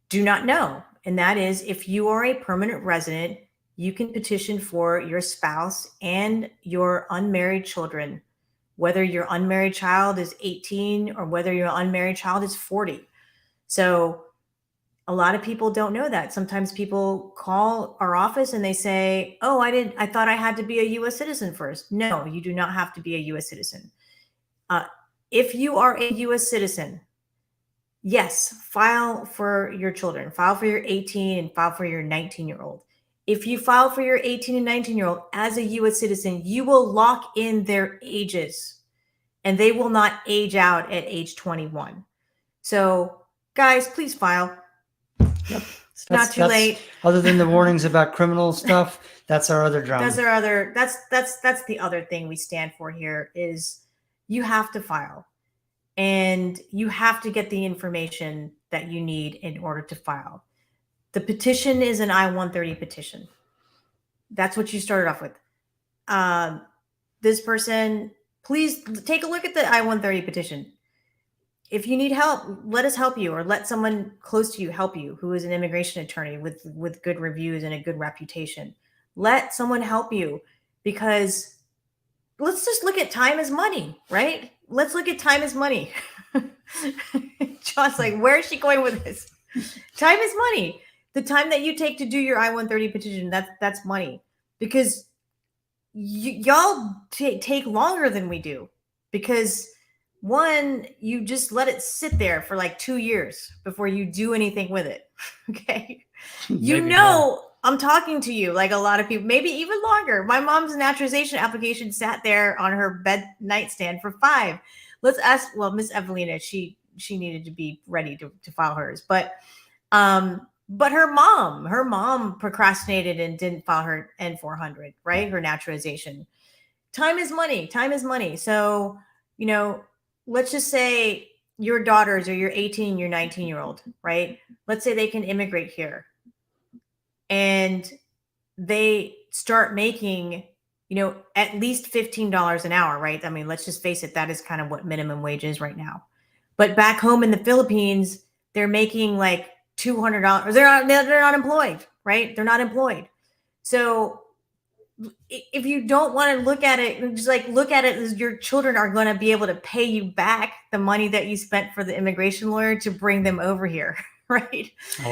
do not know. And that is, if you are a permanent resident, you can petition for your spouse and your unmarried children, whether your unmarried child is 18 or whether your unmarried child is 40. So a lot of people don't know that. Sometimes people call our office and they say, oh, I thought I had to be a U.S. citizen first. No, you do not have to be a U.S. citizen. If you are a U.S. citizen, yes, file for your children, file for your 18 and file for your 19-year-old. If you file for your 18 and 19-year-old as a U.S. citizen, you will lock in their ages and they will not age out at age 21. So guys, please file. Yep. It's not too late. Other than the warnings about criminal stuff, that's our other drama. That's the other thing we stand for here is you have to file. And you have to get the information that you need in order to file. The petition is an I-130 petition. That's what you started off with. This person, please take a look at the I-130 petition. If you need help, let us help you, or let someone close to you help you who is an immigration attorney with good reviews and a good reputation. Let someone help you, because let's just look at time as money, right? Let's look at time as money. John's like, where is she going with this? Time is money. The time that you take to do your I-130 petition, that's money, because y'all take longer than we do, because one, you just let it sit there for like 2 years before you do anything with it. Okay. I'm talking to you like a lot of people, maybe even longer. My mom's naturalization application sat there on her bed nightstand for 5. Let's ask, well, Miss Evelina, she needed to be ready to file hers, but her mom procrastinated and didn't file her N-400, right? Her naturalization. Time is money. Time is money. So, let's just say your daughters or your 18, your 19-year-old, right? Let's say they can immigrate here and they start making, at least $15 an hour, right? I mean, let's just face it. That is kind of what minimum wage is right now. But back home in the Philippines, they're making like $200. They're not employed, right? They're not employed. So if you don't want to look at it, just like look at it as your children are going to be able to pay you back the money that you spent for the immigration lawyer to bring them over here, right?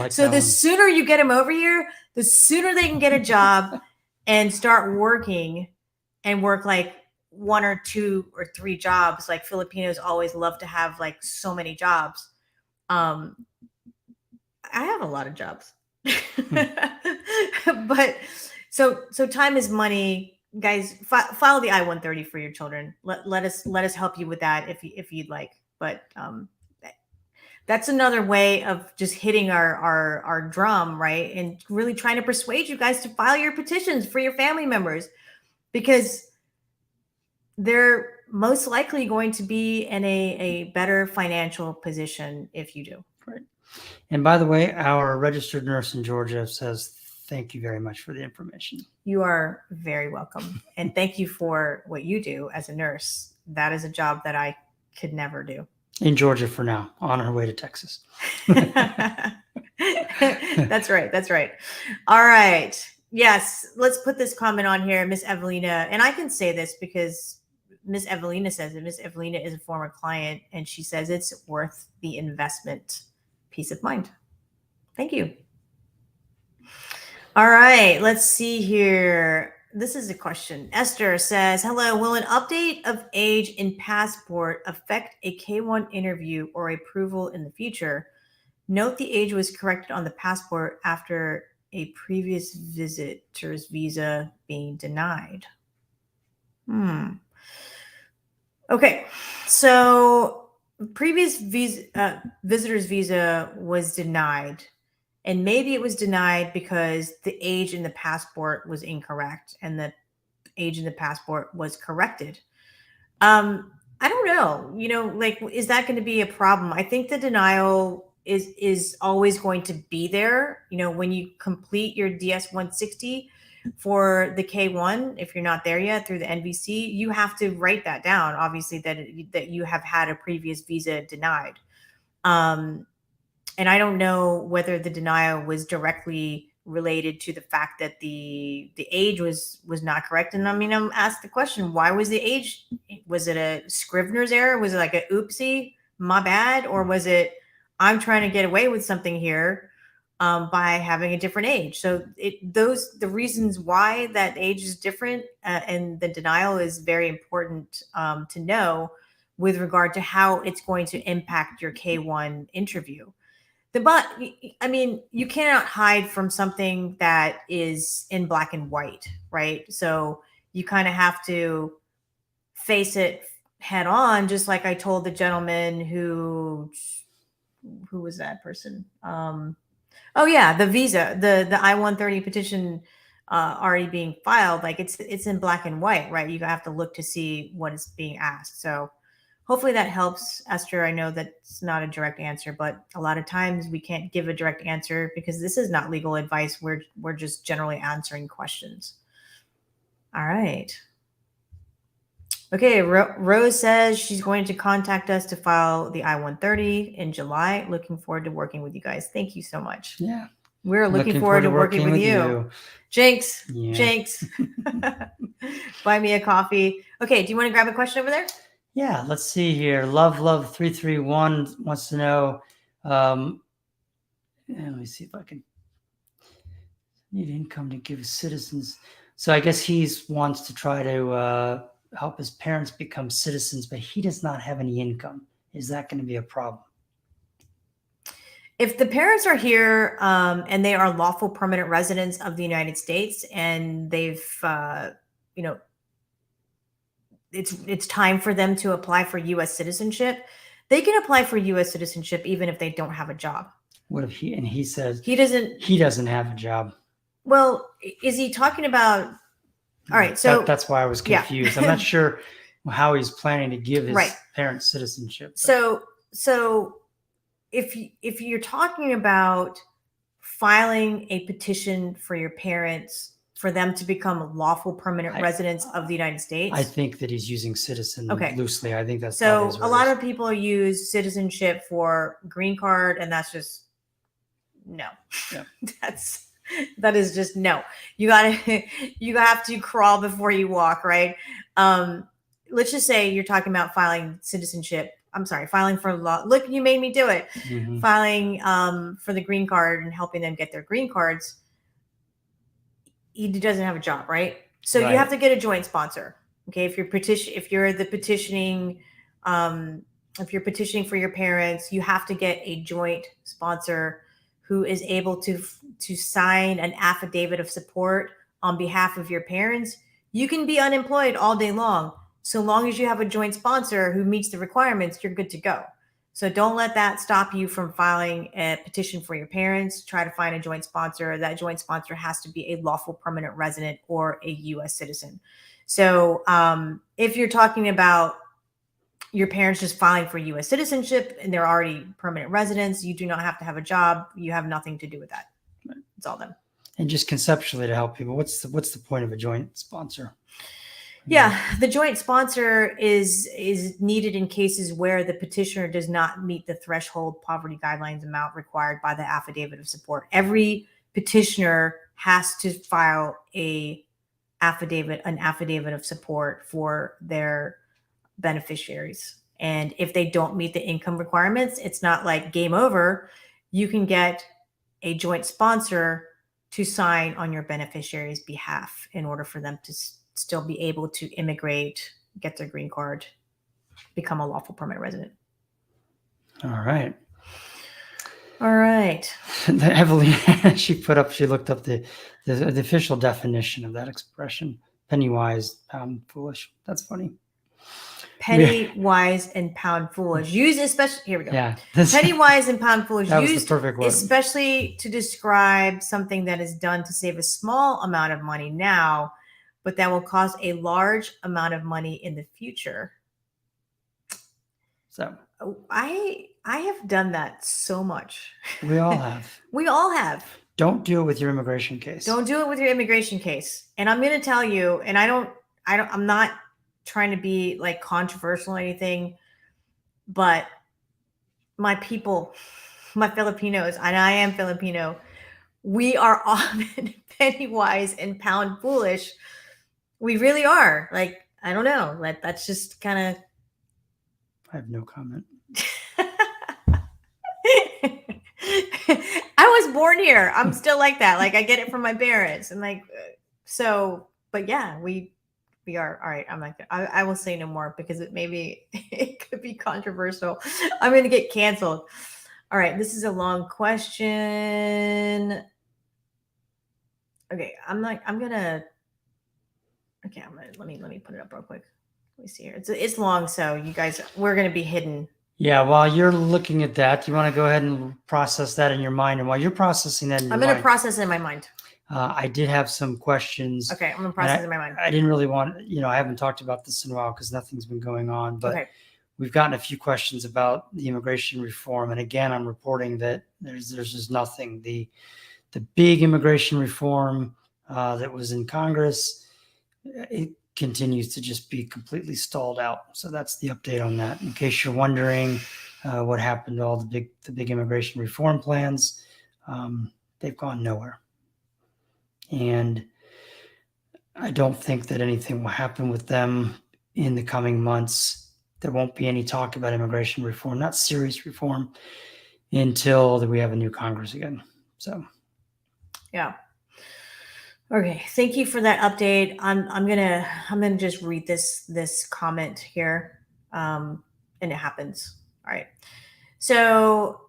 So the sooner you get them over here, the sooner they can get a job and start working and work like 1 or 2 or 3 jobs. Like Filipinos always love to have like so many jobs. I have a lot of jobs. But so time is money, guys. File the I-130 for your children. Let us help you with that if you'd like. But that's another way of just hitting our drum, right? And really trying to persuade you guys to file your petitions for your family members, because they're most likely going to be in a better financial position if you do. Right. And by the way, our registered nurse in Georgia says, thank you very much for the information. You are very welcome. And thank you for what you do as a nurse. That is a job that I could never do. In Georgia for now, on her way to Texas. That's right. That's right. All right. Yes. Let's put this comment on here, Miss Evelina. And I can say this because Miss Evelina says it. Miss Evelina is a former client, and she says it's worth the investment. Peace of mind. Thank you. All right. Let's see here. This is a question. Esther says, hello, will an update of age in passport affect a K-1 interview or approval in the future? Note the age was corrected on the passport after a previous visitor's visa being denied. Okay, so previous visitor's visa was denied. And maybe it was denied because the age in the passport was incorrect and the age in the passport was corrected. I don't know, like, is that going to be a problem? I think the denial is always going to be there. When you complete your DS-160 for the K-1, if you're not there yet through the NVC, you have to write that down, obviously, that you have had a previous visa denied. And I don't know whether the denial was directly related to the fact that the age was not correct. And I'm asked the question, why was the age? Was it a Scrivener's error? Was it like a oopsie, my bad? Or was it, I'm trying to get away with something here by having a different age? So the reasons why that age is different and the denial is very important to know with regard to how it's going to impact your K-1 interview. But I mean, you cannot hide from something that is in black and white, right? So you kind of have to face it head on, just like I told the gentleman who was that person? Oh yeah, the visa, the I-130 petition already being filed. Like it's in black and white, right? You have to look to see what is being asked. So hopefully that helps, Esther. I know that's not a direct answer, but a lot of times we can't give a direct answer because this is not legal advice. We're just generally answering questions. All right. Okay, Rose says she's going to contact us to file the I-130 in July. Looking forward to working with you guys. Thank you so much. Yeah. We're looking forward to working with you. Jinx. Yeah. Jinx. Buy me a coffee. Okay, do you want to grab a question over there? Yeah, let's see here. Love 331 wants to know. Let me see if I can. Need income to give citizens. So I guess he wants to try to help his parents become citizens, but he does not have any income. Is that going to be a problem? If the parents are here and they are lawful permanent residents of the United States and they've, it's time for them to apply for U.S. citizenship, they can apply for U.S. citizenship even if they don't have a job. What if he says he doesn't have a job? Well, is he talking about? All right, so that's why I was confused. Yeah. I'm not sure how he's planning to give his parents citizenship. But. So if you're talking about filing a petition for your parents for them to become lawful permanent residents of the United States, I think that he's using citizen loosely. I think that's so. A lot of people use citizenship for green card, and that's just no. Yeah. That is just no. You have to crawl before you walk, right? Let's just say you're talking about filing citizenship. I'm sorry, filing for law. Look, you made me do it. Mm-hmm. Filing for the green card and helping them get their green cards. He doesn't have a job, right? So you have to get a joint sponsor. Okay, if you're the petitioning if you're petitioning for your parents, you have to get a joint sponsor who is able to sign an affidavit of support on behalf of your parents. You can be unemployed all day long. So long as you have a joint sponsor who meets the requirements, you're good to go. So don't let that stop you from filing a petition for your parents. Try to find a joint sponsor. That joint sponsor has to be a lawful permanent resident or a U.S. citizen. So if you're talking about your parents just filing for U.S. citizenship and they're already permanent residents, you do not have to have a job. You have nothing to do with that. It's all them. And just conceptually to help people, what's the point of a joint sponsor? Yeah, the joint sponsor is needed in cases where the petitioner does not meet the threshold poverty guidelines amount required by the affidavit of support. Every petitioner has to file an affidavit of support for their beneficiaries. And if they don't meet the income requirements, it's not like game over. You can get a joint sponsor to sign on your beneficiary's behalf in order for them to still be able to immigrate, get their green card, become a lawful permanent resident. All right. Evelyn, she looked up the official definition of that expression. Penny wise, pound foolish. That's funny. Penny wise and pound foolish. Use especially, here we go. Yeah. Penny wise and pound foolish. That was the perfect word. Especially to describe something that is done to save a small amount of money now, but that will cost a large amount of money in the future. So I have done that so much. We all have. We all have. Don't do it with your immigration case. Don't do it with your immigration case. And I'm going to tell you, and I'm not trying to be like controversial or anything, but my people, my Filipinos, and I am Filipino, we are often penny wise and pound foolish. We really are. Like, I don't know. Like, that's just kind of. I have no comment. I was born here. I'm still like that. Like, I get it from my parents. And like, so, but yeah, we are. All right. I'm like, I will say no more because it could be controversial. I'm going to get canceled. All right. This is a long question. Okay. Let me put it up real quick. Let me see here. It's long. So you guys, we're going to be hidden. Yeah. While you're looking at that, you want to go ahead and process that in your mind. And while you're processing that I'm going to process it in my mind. I did have some questions. Okay. I'm going to process it in my mind. I didn't really want, I haven't talked about this in a while because nothing's been going on, but we've gotten a few questions about the immigration reform. And again, I'm reporting that there's just nothing. The big immigration reform that was in Congress, it continues to just be completely stalled out. So that's the update on that. In case you're wondering what happened to all the big immigration reform plans, they've gone nowhere. And I don't think that anything will happen with them in the coming months. There won't be any talk about immigration reform, not serious reform, until we have a new Congress again. So, yeah. Okay. Thank you for that update. I'm gonna just read this comment here, and it happens. All right. So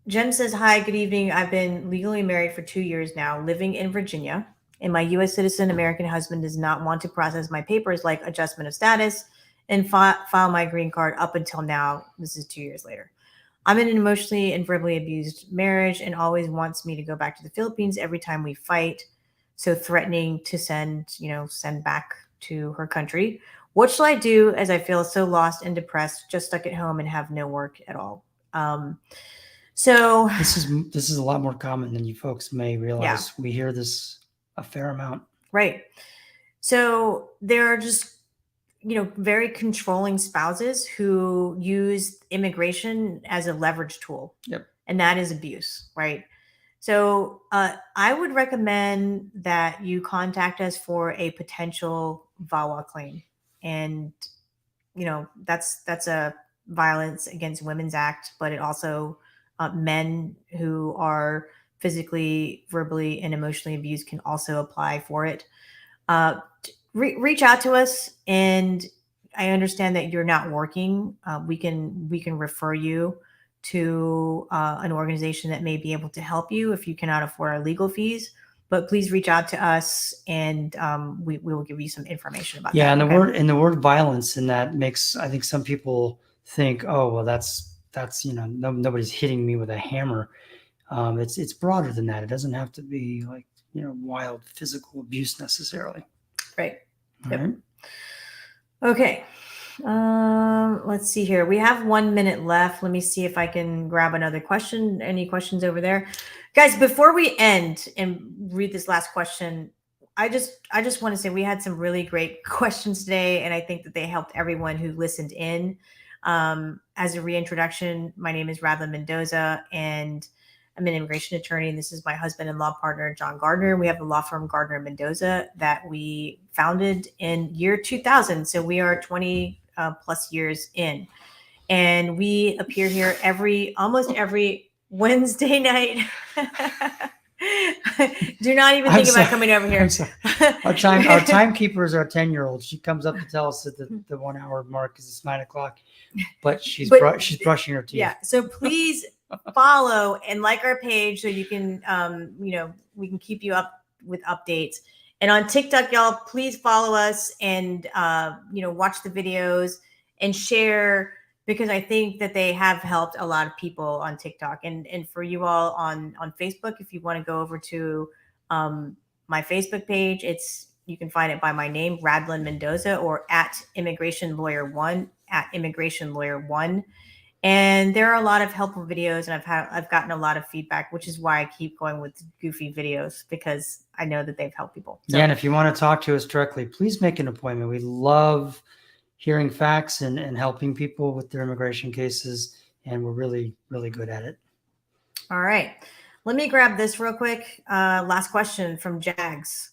Jem says, hi, good evening. I've been legally married for 2 years now, living in Virginia, and my U.S. citizen American husband does not want to process my papers like adjustment of status and file my green card up until now. This is 2 years later. I'm in an emotionally and verbally abused marriage and always wants me to go back to the Philippines every time we fight. So threatening to send back to her country. What shall I do as I feel so lost and depressed, just stuck at home and have no work at all? So this is a lot more common than you folks may realize. Yeah. We hear this a fair amount. Right. So there are just, very controlling spouses who use immigration as a leverage tool. Yep. And that is abuse, right? So I would recommend that you contact us for a potential VAWA claim. And, that's a Violence Against Women's Act, but it also men who are physically, verbally, and emotionally abused can also apply for it. Reach out to us, and I understand that you're not working. We can refer you to an organization that may be able to help you if you cannot afford our legal fees. But please reach out to us, and we will give you some information about that. Yeah, and the word violence in that makes, I think some people think, oh well, that's nobody's hitting me with a hammer. It's broader than that. It doesn't have to be like wild physical abuse necessarily. Right. All Yep. right. Okay. Let's see here. We have 1 minute left. Let me see if I can grab another question. Any questions over there? Guys, before we end and read this last question, I just want to say we had some really great questions today, and I think that they helped everyone who listened in. As a reintroduction, my name is Radlin Mendoza, and I'm an immigration attorney, and this is my husband and law partner, John Gardner. We have the law firm Gardner Mendoza that we founded in year 2000. So we are 20 plus years in. And we appear here almost every Wednesday night. Do not even think about coming over here. I'm sorry. Our timekeeper is our 10-year-old. She comes up to tell us that the 1 hour mark is 9 o'clock, but she's brushing her teeth. Yeah. So please follow and like our page so you can, we can keep you up with updates. And on TikTok, y'all, please follow us and, watch the videos and share, because I think that they have helped a lot of people on TikTok. And for you all on Facebook, if you want to go over to my Facebook page, you can find it by my name, Radlin Mendoza, or at Immigration Lawyer 1, at Immigration Lawyer 1. And there are a lot of helpful videos, and I've gotten a lot of feedback, which is why I keep going with goofy videos, because I know that they've helped people. So, yeah, and if you want to talk to us directly, please make an appointment. We love hearing facts and helping people with their immigration cases, and we're really, really good at it. All right. Let me grab this real quick. Last question from Jags.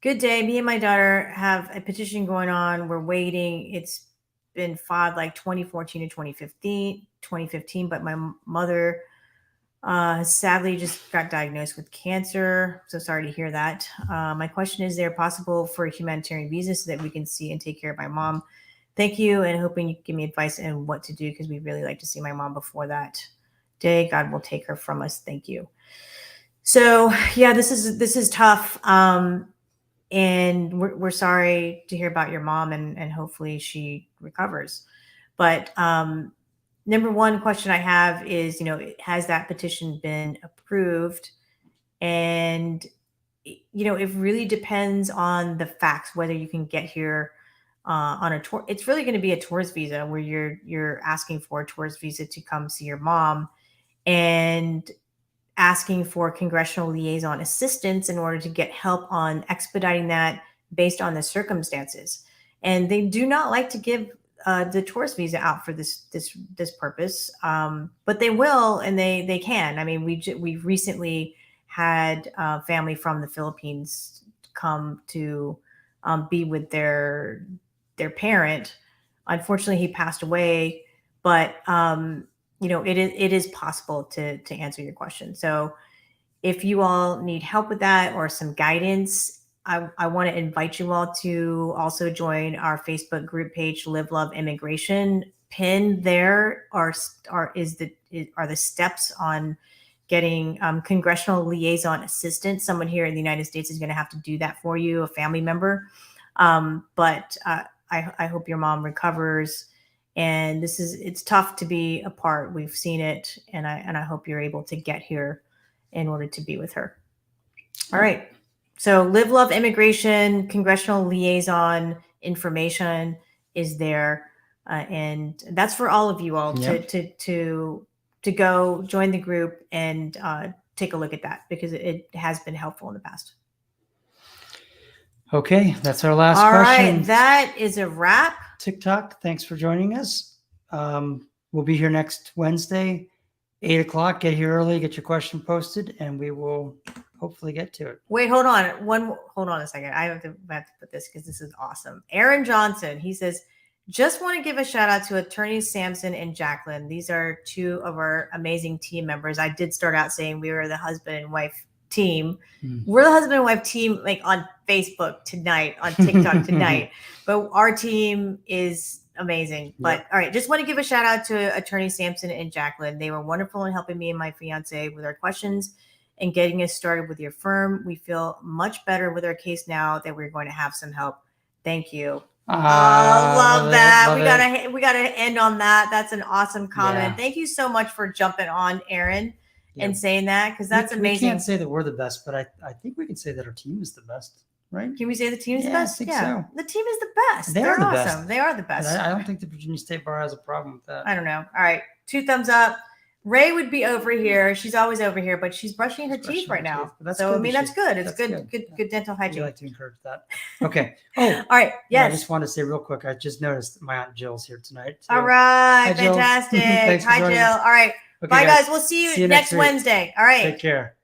Good day. Me and my daughter have a petition going on. We're waiting. It's been filed like 2014 to 2015, but my mother sadly just got diagnosed with cancer. So sorry to hear that. My question is there possible for a humanitarian visa so that we can see and take care of my mom? Thank you, and hoping you can give me advice on what to do, because we really like to see my mom before that day. God will take her from us. Thank you. So yeah, this is tough. And we're sorry to hear about your mom, and hopefully she recovers. But number one question I have is, has that petition been approved? And, it really depends on the facts, whether you can get here on a tour. It's really going to be a tourist visa where you're asking for a tourist visa to come see your mom, and asking for congressional liaison assistance in order to get help on expediting that based on the circumstances. And they do not like to give the tourist visa out for this purpose, but they will, and they can. I mean, we recently had family from the Philippines come to be with their parent. Unfortunately, he passed away, but it is possible to answer your question. So if you all need help with that or some guidance, I want to invite you all to also join our Facebook group page, Live Love Immigration. Pinned there are the steps on getting congressional liaison assistance. Someone here in the United States is going to have to do that for you, a family member. But I hope your mom recovers. And it's tough to be apart. We've seen it, and I hope you're able to get here in order to be with her. All right. So Live Love Immigration, congressional liaison information is there. And that's for all of you all to go join the group and take a look at that, because it has been helpful in the past. Okay, that's our last question. All question. Right, that is a wrap. TikTok, thanks for joining us. We'll be here next Wednesday, 8 o'clock. Get here early, get your question posted, and we will hopefully get to it. Wait, hold on. Hold on a second. I have to put this because this is awesome. Aaron Johnson, he says, just want to give a shout out to attorneys Samson and Jacqueline. These are two of our amazing team members. I did start out saying we were the husband and wife team. We're the husband and wife team, like on Facebook tonight, on TikTok tonight. But our team is amazing. But all right, just want to give a shout out to Attorney Sampson and Jacqueline. They were wonderful in helping me and my fiance with our questions and getting us started with your firm. We feel much better with our case now that we're going to have some help. Thank you. Love that. We gotta end on that. That's an awesome comment. Yeah. Thank you so much for jumping on, Aaron, and saying that, because that's amazing. We can't say that we're the best, but I think we can say that our team is the best, right? Can we say the team is the best? I think so. The team is the best. They're the awesome. best. They are the best. I don't think the Virginia State Bar has a problem with that. I don't know. All right, 2 thumbs up. Ray would be over here. She's always over here, but she's brushing her teeth right now. So I mean, that's good. It's good dental hygiene. We like to encourage that. Okay. Oh, all right. Yes. I just want to say real quick. I just noticed my Aunt Jill's here tonight. So. All right. Hi, Jill. Fantastic. Thanks for Hi, joining Jill. us. All right. Okay, bye, guys. We'll see you next week. Wednesday. All right. Take care.